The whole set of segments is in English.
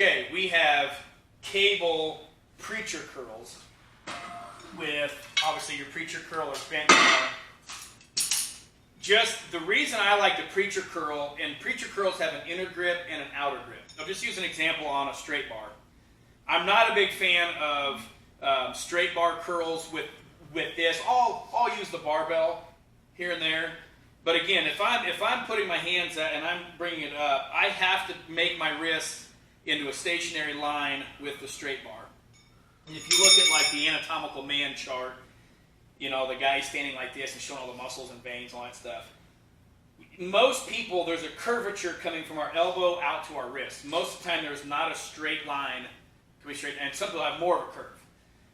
Okay, we have cable preacher curls with obviously your preacher curl or bent bar. Just the reason I like the preacher curl, and preacher curls have an inner grip and an outer grip. I'll just use an example on a straight bar. I'm not a big fan of straight bar curls with this. I'll use the barbell here and there. But again, if I'm putting my hands out and I'm bringing it up, I have to make my wrist into a stationary line with the straight bar. And if you look at like the anatomical man chart, you know, the guy standing like this and showing all the muscles and veins, all that stuff. Most people, there's a curvature coming from our elbow out to our wrist. Most of the time, there's not a straight line to be straight, and some people have more of a curve.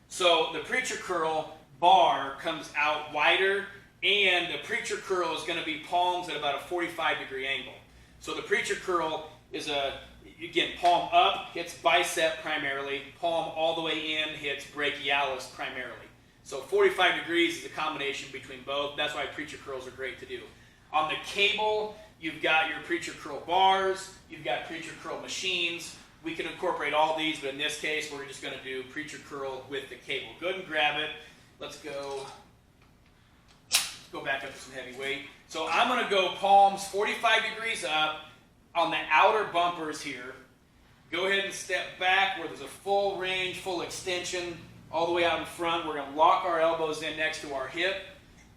So the preacher curl bar comes out wider, and the preacher curl is going to be palms at about a 45-degree angle. So the preacher curl is again, palm up hits bicep primarily, palm all the way in hits brachialis primarily. So 45 degrees is a combination between both. That's why preacher curls are great to do. On the cable, you've got your preacher curl bars, you've got preacher curl machines. We can incorporate all these, but in this case, we're just going to do preacher curl with the cable. Go ahead and grab it. Let's go back up to some heavy weight. So I'm going to go palms 45 degrees up on the outer bumpers here. Go ahead and step back where there's a full range, full extension, all the way out in front. We're going to lock our elbows in next to our hip.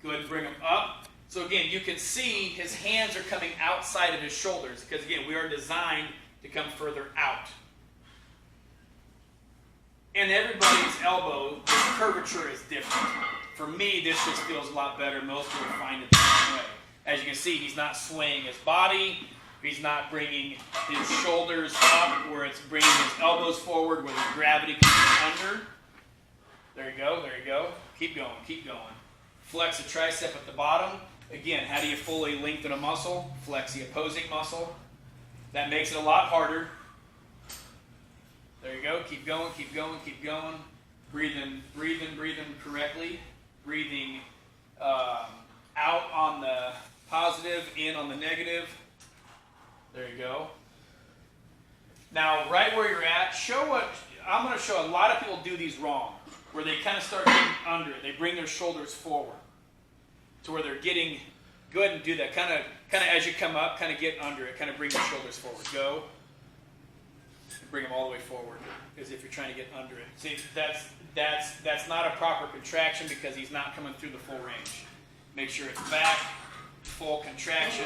Go ahead and bring them up. So again, you can see his hands are coming outside of his shoulders because again, we are designed to come further out. And everybody's elbow, the curvature is different. For me, this just feels a lot better. Most people find it the same way. As you can see, he's not swaying his body. He's not bringing his shoulders up where it's bringing his elbows forward where the gravity comes under. There you go, there you go. Keep going, keep going. Flex the tricep at the bottom. Again, how do you fully lengthen a muscle? Flex the opposing muscle. That makes it a lot harder. There you go, keep going, keep going, keep going. Breathing correctly. Breathing out on the positive, in on the negative. There you go. Now, right where you're at, I'm going to show a lot of people do these wrong, where they kind of start getting under it. They bring their shoulders forward to where they're getting, go ahead and do that. Kind of as you come up, kind of get under it. Kind of bring your shoulders forward. Go. Bring them all the way forward as if you're trying to get under it. See, that's not a proper contraction because he's not coming through the full range. Make sure it's back, full contraction,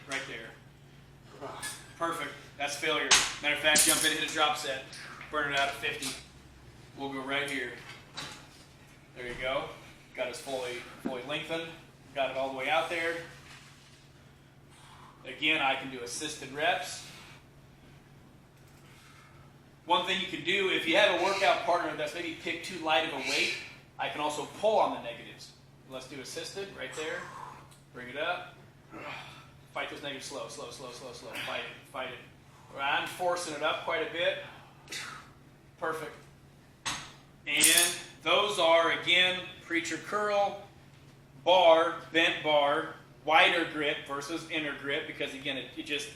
right there. Perfect. That's failure. Matter of fact, jump in and hit a drop set. Burn it out at 50. We'll go right here. There you go. Got us fully lengthened. Got it all the way out there. Again, I can do assisted reps. One thing you can do, if you have a workout partner that's maybe picked too light of a weight, I can also pull on the negatives. Let's do assisted right there. Bring it up. Fight those negatives slow. Fight it. I'm forcing it up quite a bit. Perfect. And those are, again, preacher curl, bar, bent bar, wider grip versus inner grip, because again, it just,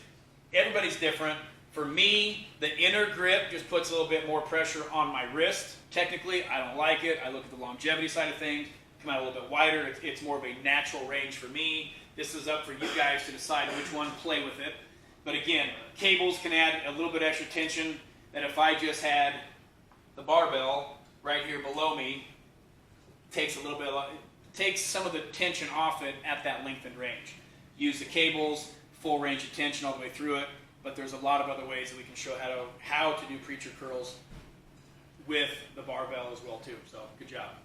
everybody's different. For me, the inner grip just puts a little bit more pressure on my wrist. Technically, I don't like it. I look at the longevity side of things, come out a little bit wider. It's more of a natural range for me. This is up for you guys to decide which one, play with it. But again, cables can add a little bit extra tension that if I just had the barbell right here below me, takes some of the tension off it at that lengthened range. Use the cables, full range of tension all the way through it, but there's a lot of other ways that we can show how to do preacher curls with the barbell as well too. So good job.